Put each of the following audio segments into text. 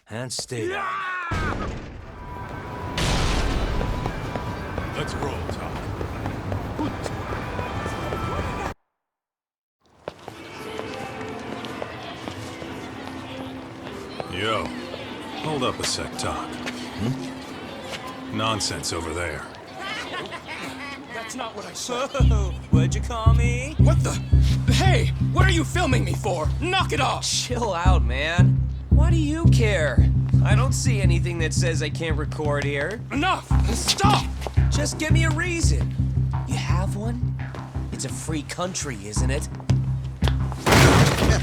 And stay down. Let's roll, Tom. Yo, hold up a sec, Doc. Nonsense over there. That's not what I said. Whoa, what'd you call me? What the? Hey, what are you filming me for? Knock it off! Chill out, man. Why do you care? I don't see anything that says I can't record here. Enough! Stop! Just give me a reason. You have one? It's a free country, isn't it?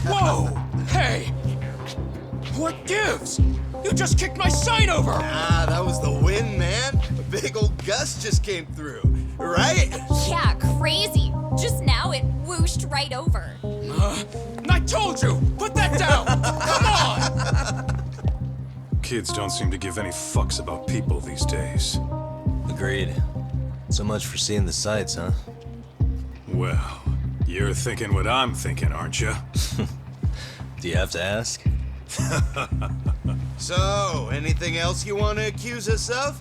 Whoa! Hey! What gives? You just kicked my sign over! Ah, that was the wind, man. A big old gust just came through, right? Yeah, crazy. Just now it whooshed right over. I told you! Put that down! Come on! Kids don't seem to give any fucks about people these days. Agreed. So much for seeing the sights, huh? Well, you're thinking what I'm thinking, aren't you? Do you have to ask? So, anything else you want to accuse us of?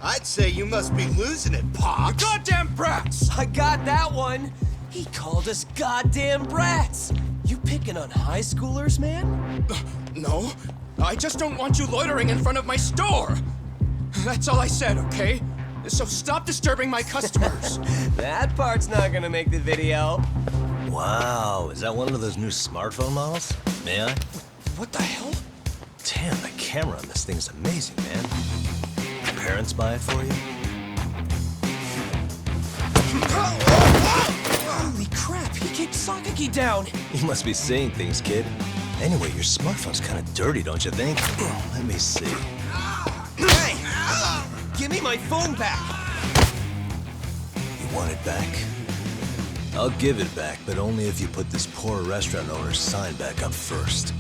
I'd say you must be losing it, Pops. Goddamn brats! I got that one. He called us goddamn brats. You picking on high schoolers, man? No, I just don't want you loitering in front of my store. That's all I said, okay? So stop disturbing my customers. That part's not gonna make the video. Wow, is that one of those new smartphone models? May I? What the hell? Damn, the camera on this thing's amazing, man. Your parents buy it for you? Holy crap, he kicked Sakaki down. You must be seeing things, kid. Anyway, your smartphone's kind of dirty, don't you think? Let me see. Hey! Give me my phone back! You want it back? I'll give it back, but only if you put this poor restaurant owner's sign back up first.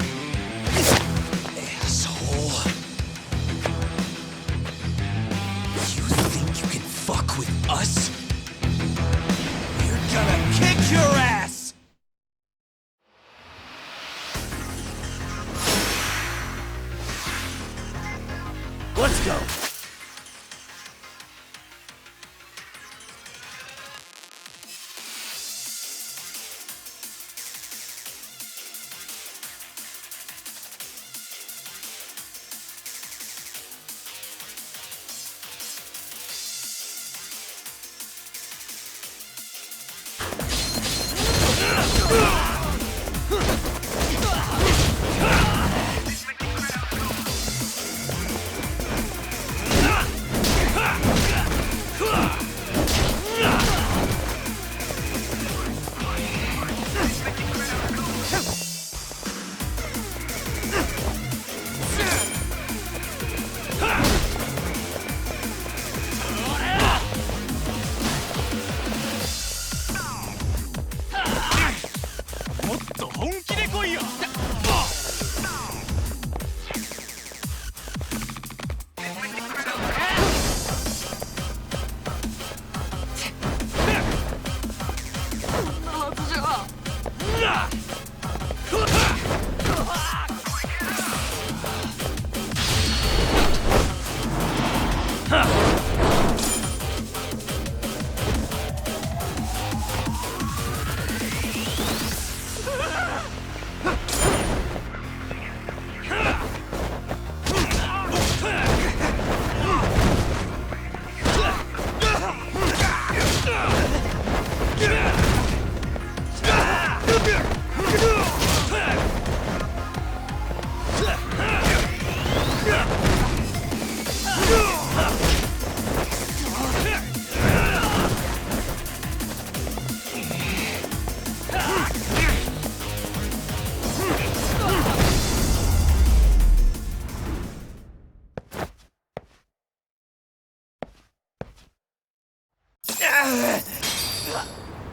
Asshole. You think you can fuck with us? We're gonna kick your ass! Let's go!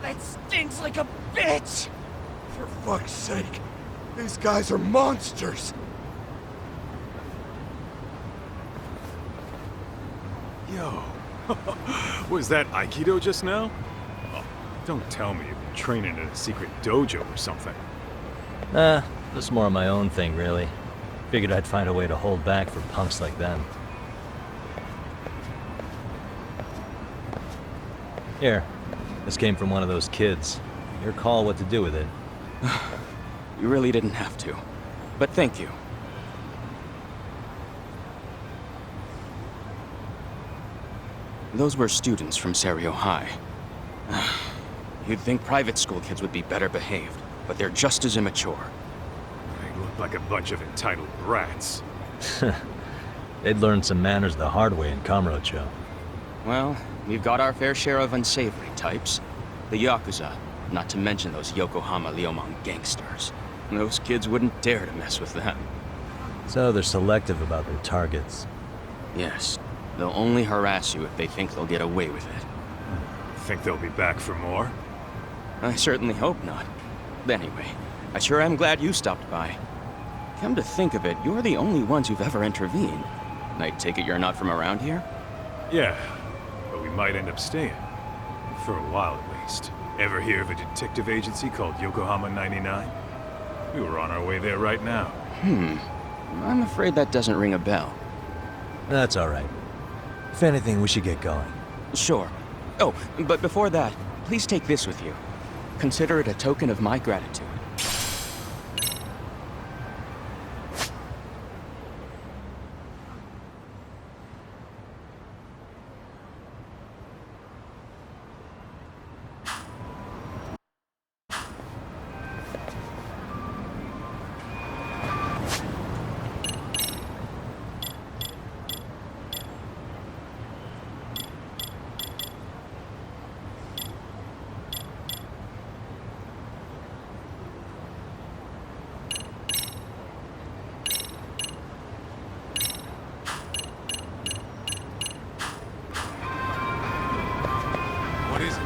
That stinks like a bitch! For fuck's sake, these guys are monsters! Yo, Was that Aikido just now? Oh, don't tell me you've been training in a secret dojo or something. Nah, just more of my own thing, really. Figured I'd find a way to hold back for punks like them. Here, this came from one of those kids. Your call what to do with it. You really didn't have to. But thank you. Those were students from Serio High. You'd think private school kids would be better behaved, but they're just as immature. They look like a bunch of entitled brats. They'd learned some manners the hard way in Kamurocho. Well, we've got our fair share of unsavory types. The Yakuza, not to mention those Yokohama Liumang gangsters. Those kids wouldn't dare to mess with them. So they're selective about their targets. Yes, they'll only harass you if they think they'll get away with it. Think they'll be back for more? I certainly hope not. Anyway, I sure am glad you stopped by. Come to think of it, you're the only ones who've ever intervened. I take it you're not from around here? Yeah, but we might end up staying. For a while at least. Ever hear of a detective agency called Yokohama 99? We were on our way there right now. I'm afraid that doesn't ring a bell. That's alright. If anything, we should get going. Sure. Oh, but before that, please take this with you. Consider it a token of my gratitude. What is it?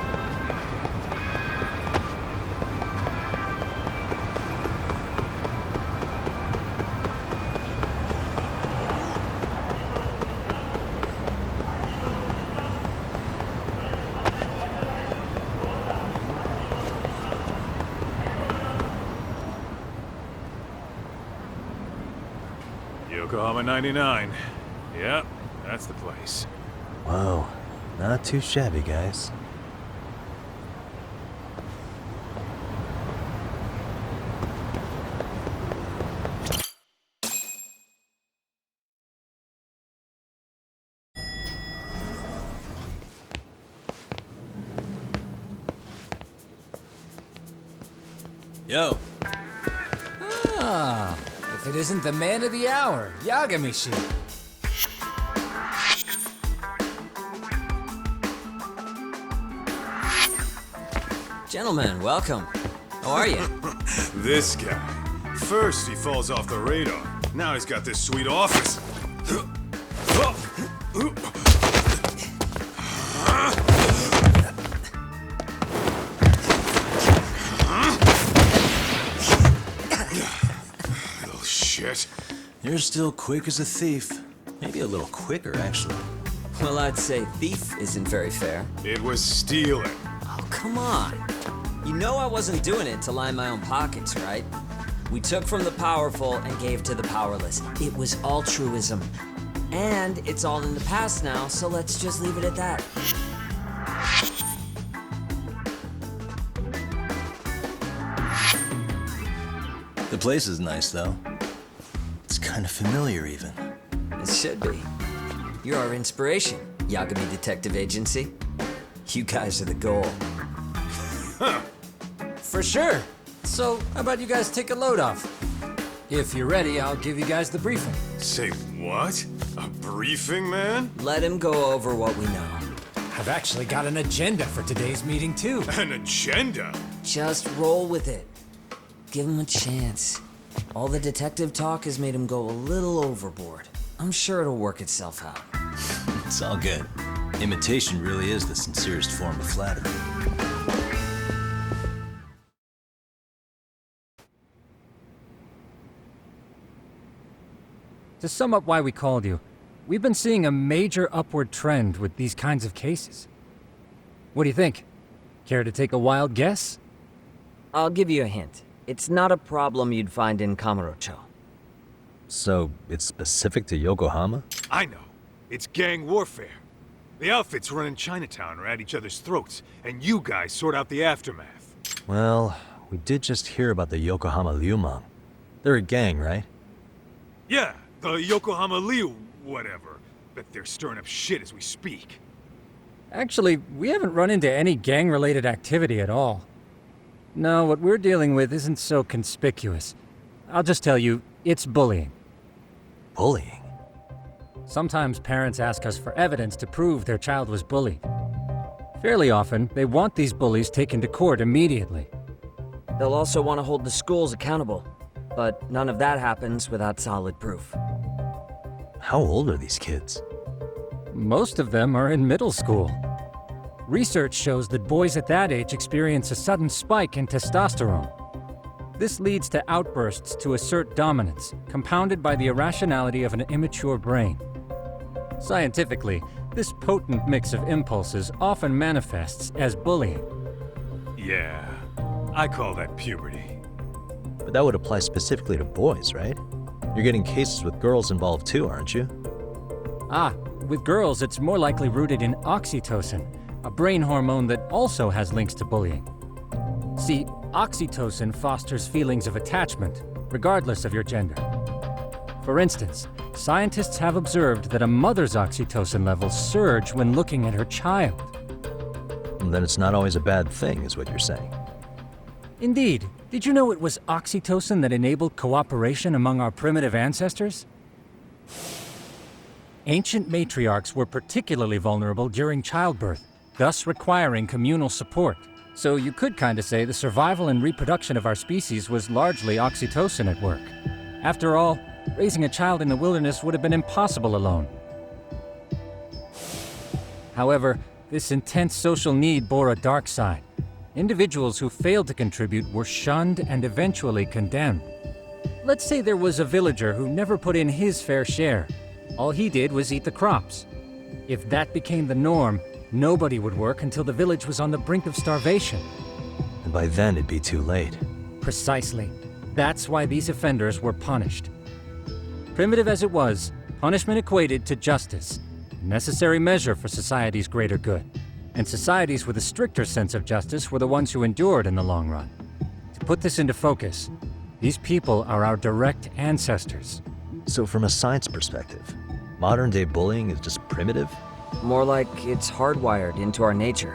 Yokohama 99. Yep, that's the place. Whoa, not too shabby, guys. Yo. Ah, if it isn't the man of the hour, Yagamishi. Gentlemen, welcome. How are you? This guy. First he falls off the radar. Now he's got this sweet office. Little shit. You're still quick as a thief. Maybe a little quicker, actually. Well, I'd say thief isn't very fair. It was stealing. Oh, come on. You know I wasn't doing it to line my own pockets, right? We took from the powerful and gave to the powerless. It was altruism. And it's all in the past now, so let's just leave it at that. The place is nice, though. It's kind of familiar, even. It should be. You're our inspiration, Yagami Detective Agency. You guys are the goal. For sure. So, how about you guys take a load off? If you're ready, I'll give you guys the briefing. Say what? A briefing, man? Let him go over what we know. I've actually got an agenda for today's meeting, too. An agenda? Just roll with it. Give him a chance. All the detective talk has made him go a little overboard. I'm sure it'll work itself out. It's all good. Imitation really is the sincerest form of flattery. To sum up why we called you, we've been seeing a major upward trend with these kinds of cases. What do you think? Care to take a wild guess? I'll give you a hint. It's not a problem you'd find in Kamurocho. So, it's specific to Yokohama? I know. It's gang warfare. The outfits running Chinatown are at each other's throats, and you guys sort out the aftermath. Well, we did just hear about the Yokohama Liumang. They're a gang, right? Yeah, the Yokohama Liu whatever. Bet they're stirring up shit as we speak. Actually, we haven't run into any gang-related activity at all. No, what we're dealing with isn't so conspicuous. I'll just tell you, it's bullying. Bullying? Sometimes parents ask us for evidence to prove their child was bullied. Fairly often, they want these bullies taken to court immediately. They'll also want to hold the schools accountable, but none of that happens without solid proof. How old are these kids? Most of them are in middle school. Research shows that boys at that age experience a sudden spike in testosterone. This leads to outbursts to assert dominance, compounded by the irrationality of an immature brain. Scientifically, this potent mix of impulses often manifests as bullying. Yeah, I call that puberty. But that would apply specifically to boys, right? You're getting cases with girls involved too, aren't you? Ah, with girls it's more likely rooted in oxytocin, a brain hormone that also has links to bullying. See, oxytocin fosters feelings of attachment, regardless of your gender. For instance, scientists have observed that a mother's oxytocin levels surge when looking at her child. And then it's not always a bad thing, is what you're saying. Indeed. Did you know it was oxytocin that enabled cooperation among our primitive ancestors? Ancient matriarchs were particularly vulnerable during childbirth, thus requiring communal support. So you could kinda say the survival and reproduction of our species was largely oxytocin at work. After all, raising a child in the wilderness would have been impossible alone. However, this intense social need bore a dark side. Individuals who failed to contribute were shunned and eventually condemned. Let's say there was a villager who never put in his fair share. All he did was eat the crops. If that became the norm, nobody would work until the village was on the brink of starvation. And by then it'd be too late. Precisely. That's why these offenders were punished. Primitive as it was, punishment equated to justice, a necessary measure for society's greater good. And societies with a stricter sense of justice were the ones who endured in the long run. To put this into focus, these people are our direct ancestors. So from a science perspective, modern-day bullying is just primitive? More like it's hardwired into our nature.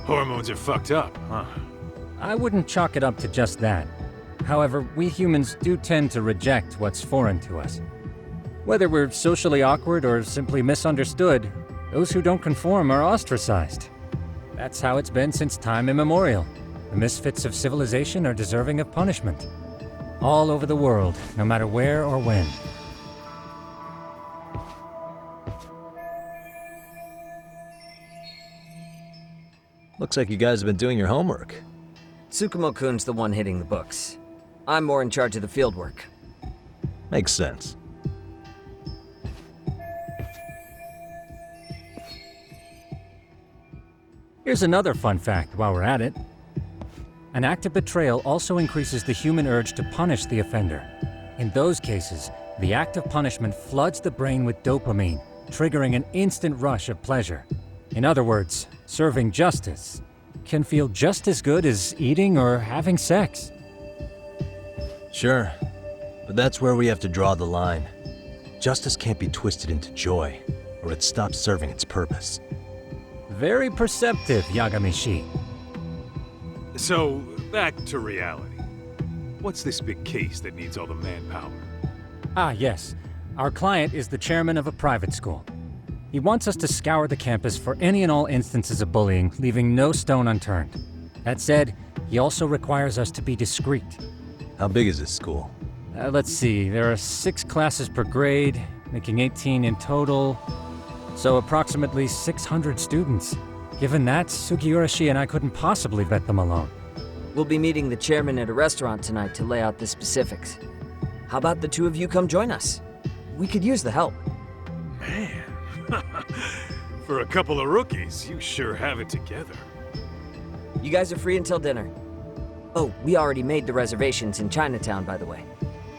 Hormones are fucked up, huh? I wouldn't chalk it up to just that. However, we humans do tend to reject what's foreign to us. Whether we're socially awkward or simply misunderstood, those who don't conform are ostracized. That's how it's been since time immemorial. The misfits of civilization are deserving of punishment. All over the world, no matter where or when. Looks like you guys have been doing your homework. Tsukumo-kun's the one hitting the books. I'm more in charge of the fieldwork. Makes sense. Here's another fun fact while we're at it. An act of betrayal also increases the human urge to punish the offender. In those cases, the act of punishment floods the brain with dopamine, triggering an instant rush of pleasure. In other words, serving justice can feel just as good as eating or having sex. Sure, but that's where we have to draw the line. Justice can't be twisted into joy, or it stops serving its purpose. Very perceptive, Yagamishi. So, back to reality. What's this big case that needs all the manpower? Ah, yes. Our client is the chairman of a private school. He wants us to scour the campus for any and all instances of bullying, leaving no stone unturned. That said, he also requires us to be discreet. How big is this school? Let's see, there are 6 classes per grade, making 18 in total. So approximately 600 students. Given that, Sugiurashi and I couldn't possibly vet them alone. We'll be meeting the chairman at a restaurant tonight to lay out the specifics. How about the two of you come join us? We could use the help. Man. For a couple of rookies, you sure have it together. You guys are free until dinner. Oh, we already made the reservations in Chinatown, by the way.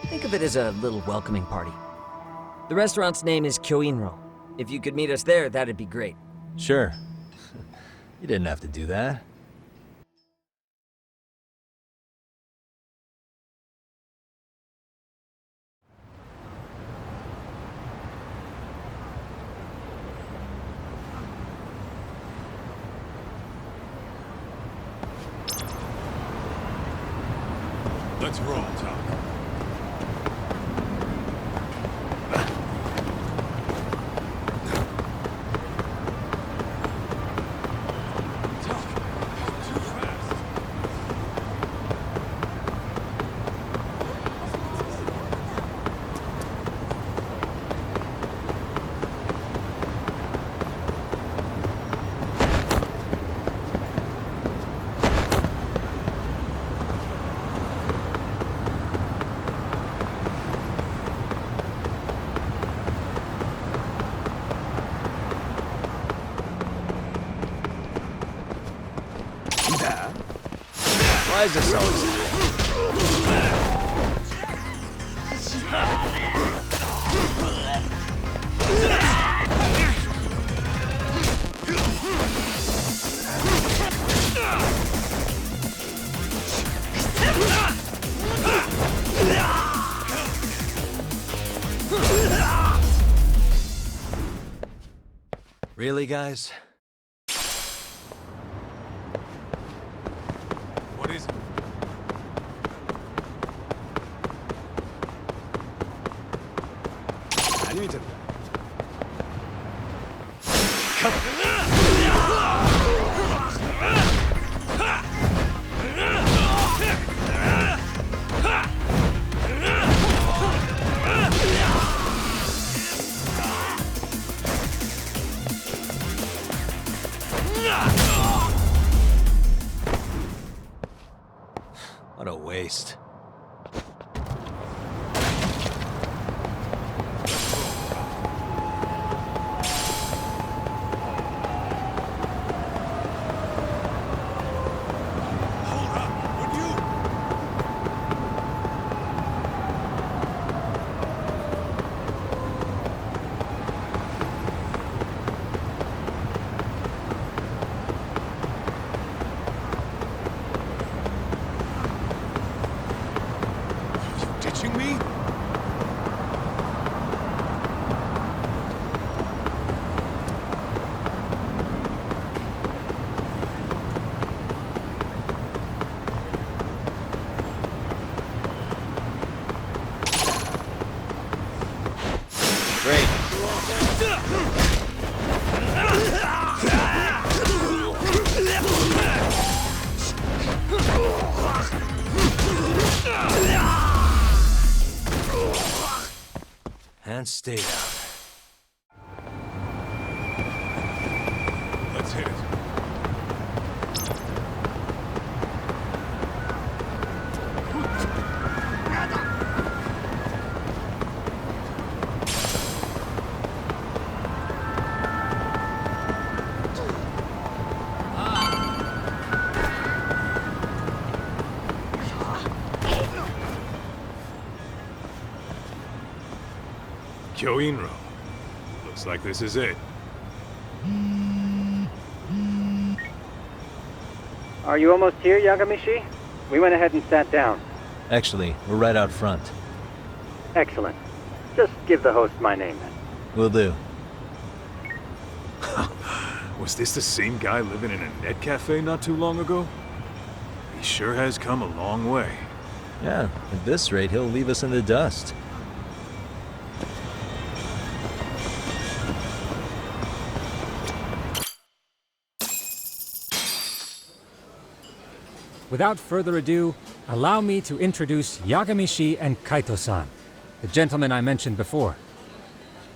Think of it as a little welcoming party. The restaurant's name is Kyoinro. If you could meet us there, that'd be great. Sure. You didn't have to do that. Let's roll, Talk. Why is this always... Really, guys? What is it? What a waste. Ditching me? Great. And stay down. Let's hit it. Kyoinro. Looks like this is it. Are you almost here, Yagamishi? We went ahead and sat down. Actually, we're right out front. Excellent. Just give the host my name then. Will do. Was this the same guy living in a net cafe not too long ago? He sure has come a long way. Yeah, at this rate, he'll leave us in the dust. Without further ado, allow me to introduce Yagamishi and Kaito-san, the gentlemen I mentioned before.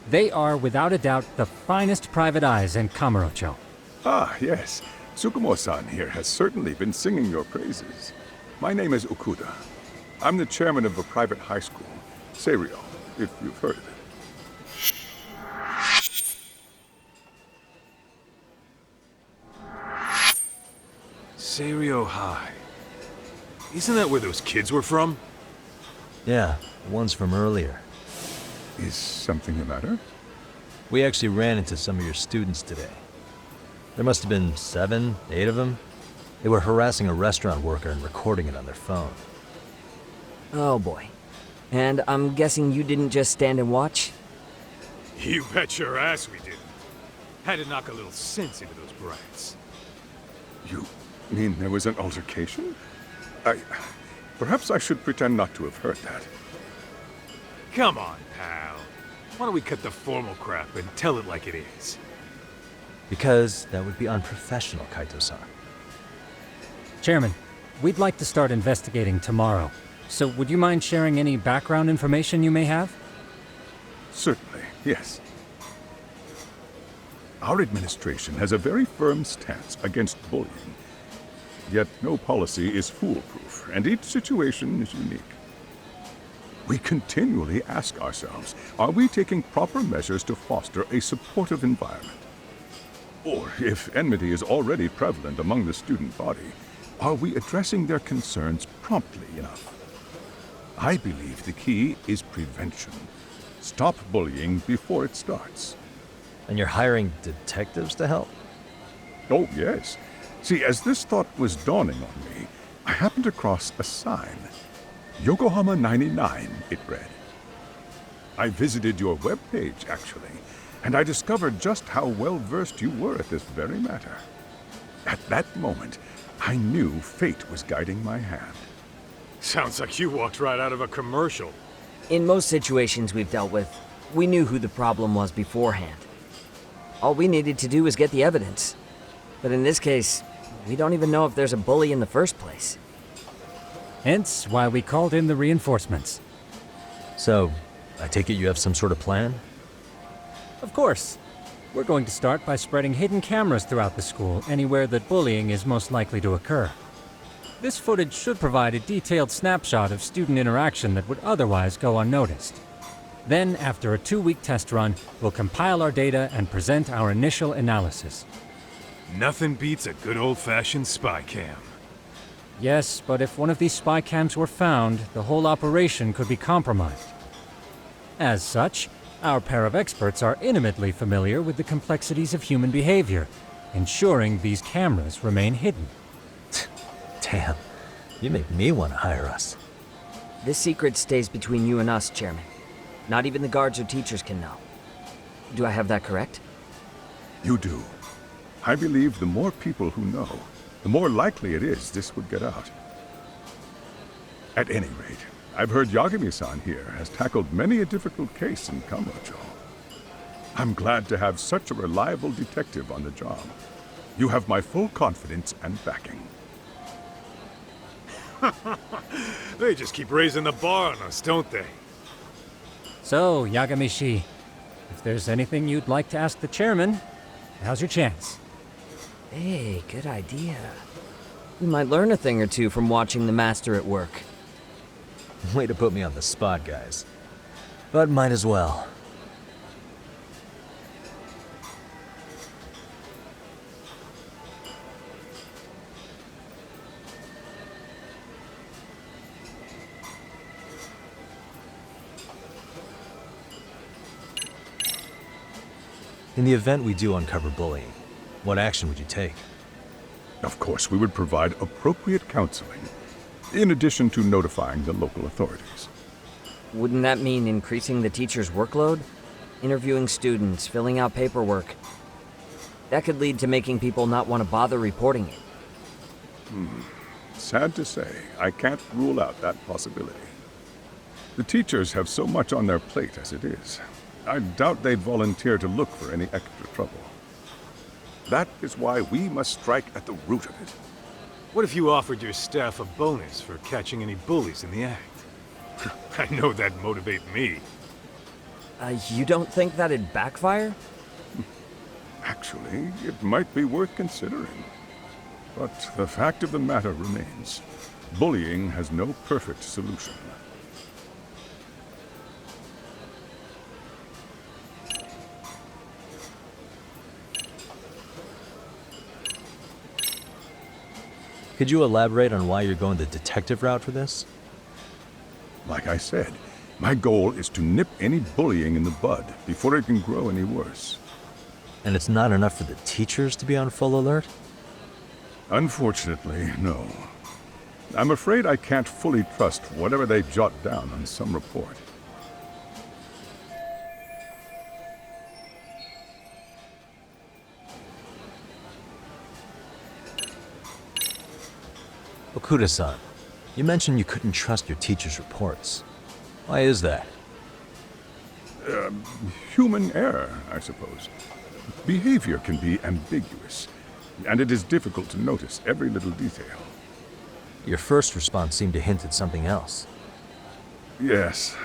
They are, without a doubt, the finest private eyes in Kamurocho. Ah, yes. Tsukumo-san here has certainly been singing your praises. My name is Okuda. I'm the chairman of a private high school, Seiryo, if you've heard of it. Serio High. Isn't that where those kids were from? Yeah, the ones from earlier. Is something the matter? We actually ran into some of your students today. There must have been 7, 8 of them. They were harassing a restaurant worker and recording it on their phone. Oh boy. And I'm guessing you didn't just stand and watch? You bet your ass we didn't. Had to knock a little sense into those brats. You mean there was an altercation? Perhaps I should pretend not to have heard that. Come on, pal. Why don't we cut the formal crap and tell it like it is? Because that would be unprofessional, Kaito-san. Chairman, we'd like to start investigating tomorrow. So would you mind sharing any background information you may have? Certainly, yes. Our administration has a very firm stance against bullying. Yet no policy is foolproof, and each situation is unique. We continually ask ourselves, are we taking proper measures to foster a supportive environment? Or, if enmity is already prevalent among the student body, are we addressing their concerns promptly enough? I believe the key is prevention. Stop bullying before it starts. And you're hiring detectives to help? Oh, yes. See, as this thought was dawning on me, I happened across a sign. Yokohama 99, it read. I visited your webpage, actually, and I discovered just how well-versed you were at this very matter. At that moment, I knew fate was guiding my hand. Sounds like you walked right out of a commercial. In most situations we've dealt with, we knew who the problem was beforehand. All we needed to do was get the evidence. But in this case, we don't even know if there's a bully in the first place. Hence why we called in the reinforcements. So, I take it you have some sort of plan? Of course. We're going to start by spreading hidden cameras throughout the school, anywhere that bullying is most likely to occur. This footage should provide a detailed snapshot of student interaction that would otherwise go unnoticed. Then, after a 2-week test run, we'll compile our data and present our initial analysis. Nothing beats a good old-fashioned spy cam. Yes, but if one of these spy cams were found, the whole operation could be compromised. As such, our pair of experts are intimately familiar with the complexities of human behavior, ensuring these cameras remain hidden. Damn, you make me want to hire us. This secret stays between you and us, Chairman. Not even the guards or teachers can know. Do I have that correct? You do. I believe the more people who know, the more likely it is this would get out. At any rate, I've heard Yagami-san here has tackled many a difficult case in Kamurocho. I'm glad to have such a reliable detective on the job. You have my full confidence and backing. They just keep raising the bar on us, don't they? So, Yagami-shi, if there's anything you'd like to ask the chairman, now's your chance. Hey, good idea. We might learn a thing or two from watching the master at work. Way to put me on the spot, guys. But might as well. In the event we do uncover bullying, what action would you take? Of course, we would provide appropriate counseling, in addition to notifying the local authorities. Wouldn't that mean increasing the teacher's workload? Interviewing students, filling out paperwork. That could lead to making people not want to bother reporting it. Sad to say, I can't rule out that possibility. The teachers have so much on their plate as it is. I doubt they'd volunteer to look for any extra trouble. That is why we must strike at the root of it. What if you offered your staff a bonus for catching any bullies in the act? I know that'd motivate me. You don't think that'd backfire? Actually, it might be worth considering. But the fact of the matter remains, bullying has no perfect solution. Could you elaborate on why you're going the detective route for this? Like I said, my goal is to nip any bullying in the bud before it can grow any worse. And it's not enough for the teachers to be on full alert? Unfortunately, no. I'm afraid I can't fully trust whatever they jot down on some report. Okuda-san, you mentioned you couldn't trust your teacher's reports. Why is that? Human error, I suppose. Behavior can be ambiguous, and it is difficult to notice every little detail. Your first response seemed to hint at something else. Yes.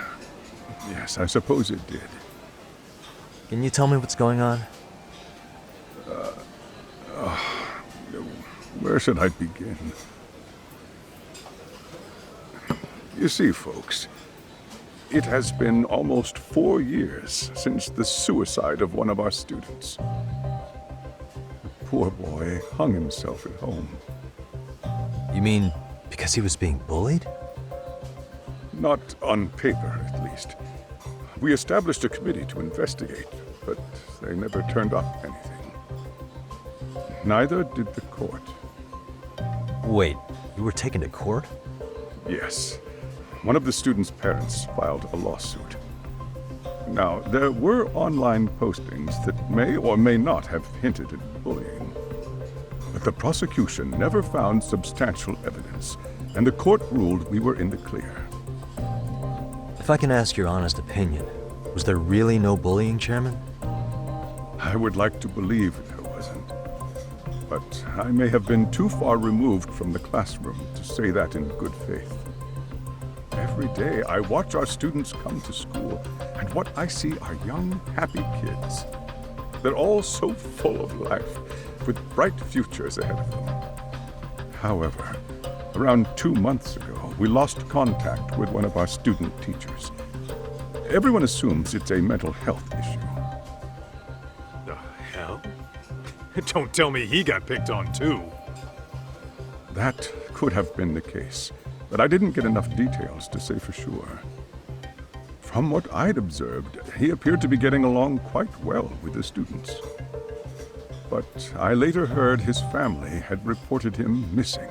Yes, I suppose it did. Can you tell me what's going on? Where should I begin? You see, folks, it has been almost 4 years since the suicide of one of our students. The poor boy hung himself at home. You mean because he was being bullied? Not on paper, at least. We established a committee to investigate, but they never turned up anything. Neither did the court. Wait, you were taken to court? Yes. One of the students' parents filed a lawsuit. Now, there were online postings that may or may not have hinted at bullying. But the prosecution never found substantial evidence, and the court ruled we were in the clear. If I can ask your honest opinion, was there really no bullying, Chairman? I would like to believe there wasn't. But I may have been too far removed from the classroom to say that in good faith. Every day I watch our students come to school, and what I see are young, happy kids. They're all so full of life, with bright futures ahead of them. However, around 2 months ago, we lost contact with one of our student teachers. Everyone assumes it's a mental health issue. The hell? Don't tell me he got picked on too. That could have been the case, but I didn't get enough details to say for sure. From what I'd observed, he appeared to be getting along quite well with the students. But I later heard his family had reported him missing.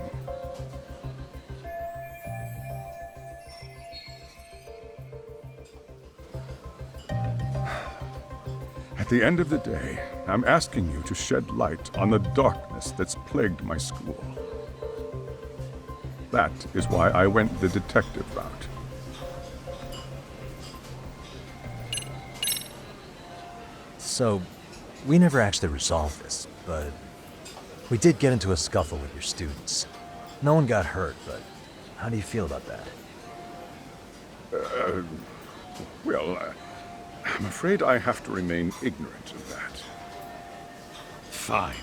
At the end of the day, I'm asking you to shed light on the darkness that's plagued my school. That is why I went the detective route. So, we never actually resolved this, but we did get into a scuffle with your students. No one got hurt, but how do you feel about that? I'm afraid I have to remain ignorant of that. Fine.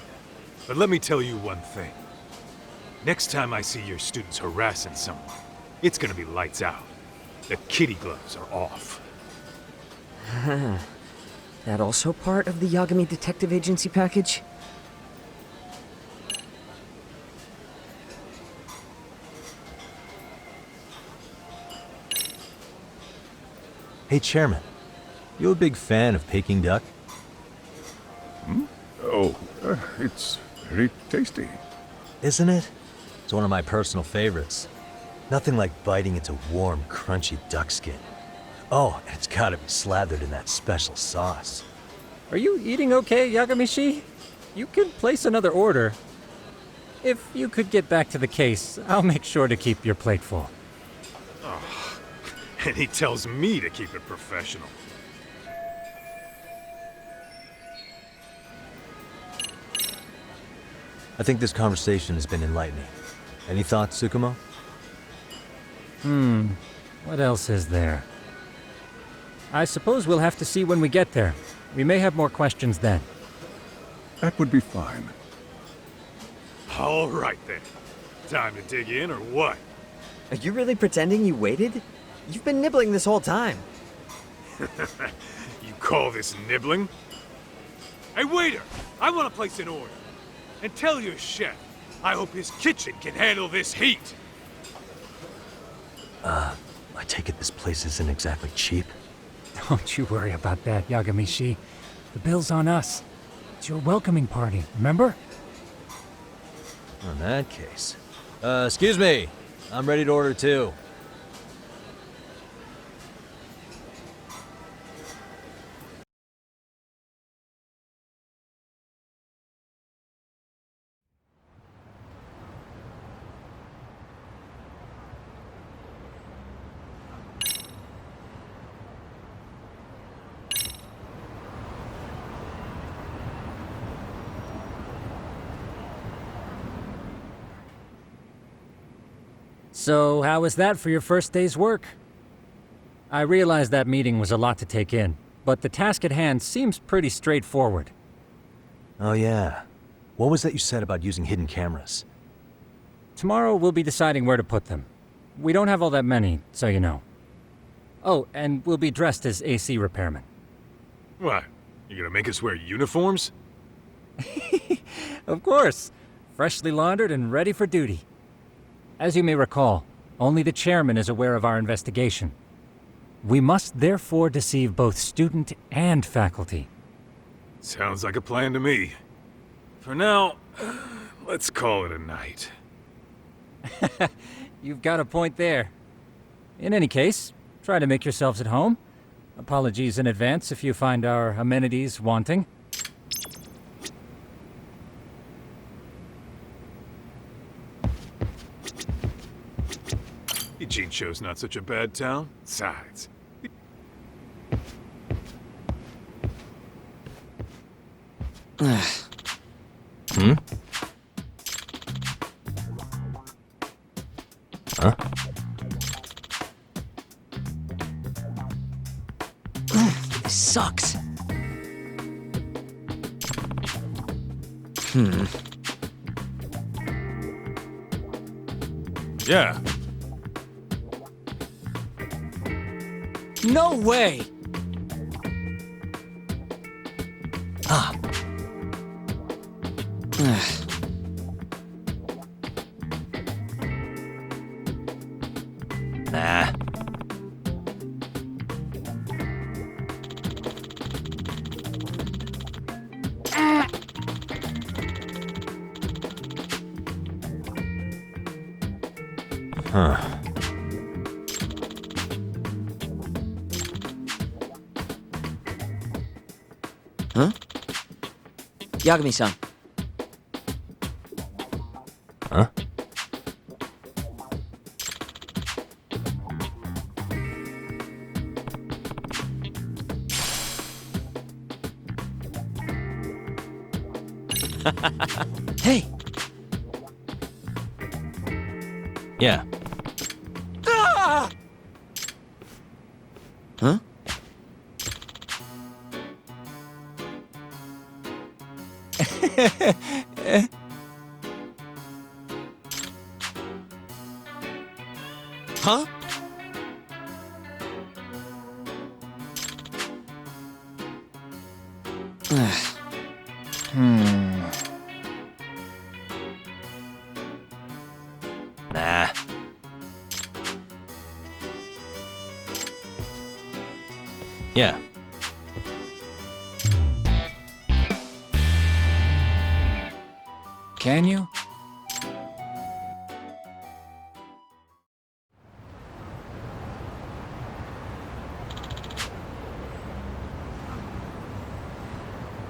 But let me tell you one thing. Next time I see your students harassing someone, it's gonna be lights out. The kitty gloves are off. That also part of the Yagami Detective Agency package? Hey, Chairman, you a big fan of Peking duck? It's very tasty. Isn't it? It's one of my personal favorites. Nothing like biting into warm, crunchy duck skin. Oh, and it's gotta be slathered in that special sauce. Are you eating okay, Yagamishi? You can place another order. If you could get back to the case, I'll make sure to keep your plate full. And he tells me to keep it professional. I think this conversation has been enlightening. Any thoughts, Tsukumo? What else is there? I suppose we'll have to see when we get there. We may have more questions then. That would be fine. All right then. Time to dig in or what? Are you really pretending you waited? You've been nibbling this whole time. You call this nibbling? Hey waiter, I want to place an order. And tell your chef, I hope his kitchen can handle this heat. I take it this place isn't exactly cheap. Don't you worry about that, Yagamishi. The bill's on us. It's your welcoming party, remember? In that case. Excuse me. I'm ready to order too. So, how was that for your first day's work? I realize that meeting was a lot to take in, but the task at hand seems pretty straightforward. Oh yeah. What was that you said about using hidden cameras? Tomorrow we'll be deciding where to put them. We don't have all that many, so you know. Oh, and we'll be dressed as AC repairmen. What? You gonna make us wear uniforms? Of course! Freshly laundered and ready for duty. As you may recall, only the chairman is aware of our investigation. We must therefore deceive both student and faculty. Sounds like a plan to me. For now, let's call it a night. You've got a point there. In any case, try to make yourselves at home. Apologies in advance if you find our amenities wanting. Ijincho's not such a bad town. Besides, Hmm? Huh? This sucks. yeah. No way! Ah. Nah. Huh. Huh? Yagami-san. Huh? Hey! Yeah. Ah! Huh? Huh? Nah. Yeah. Can you?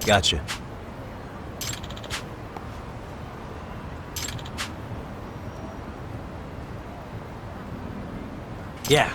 Gotcha. Yeah.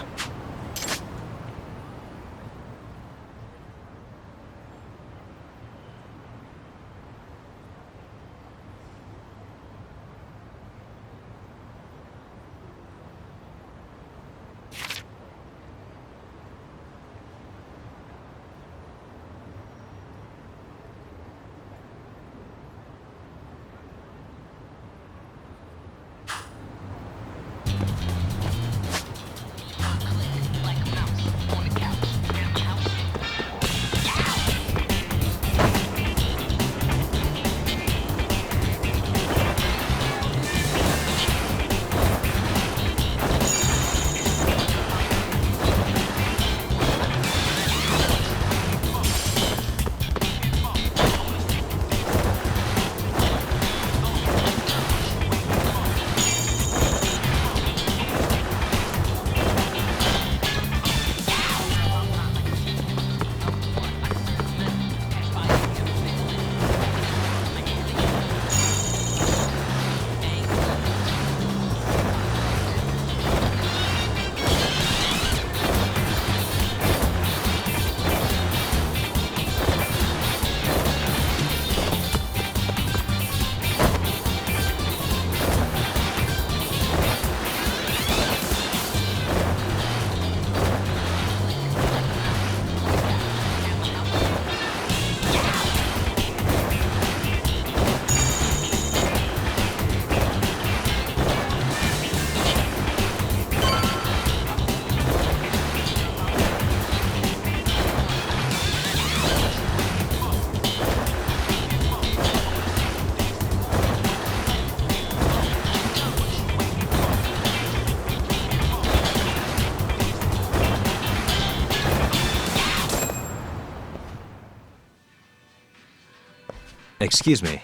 Excuse me.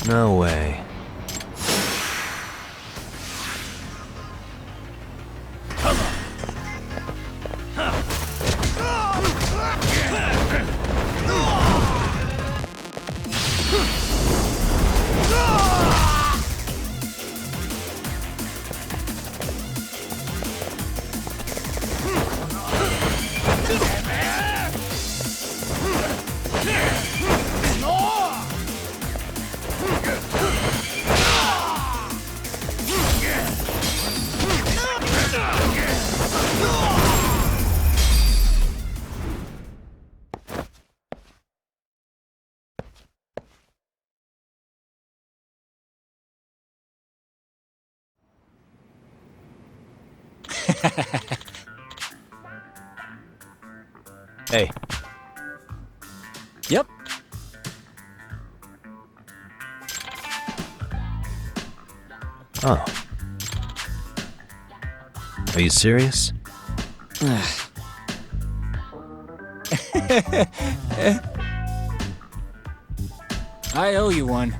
No way. Hey. Yep. Oh. Are you serious? I owe you one.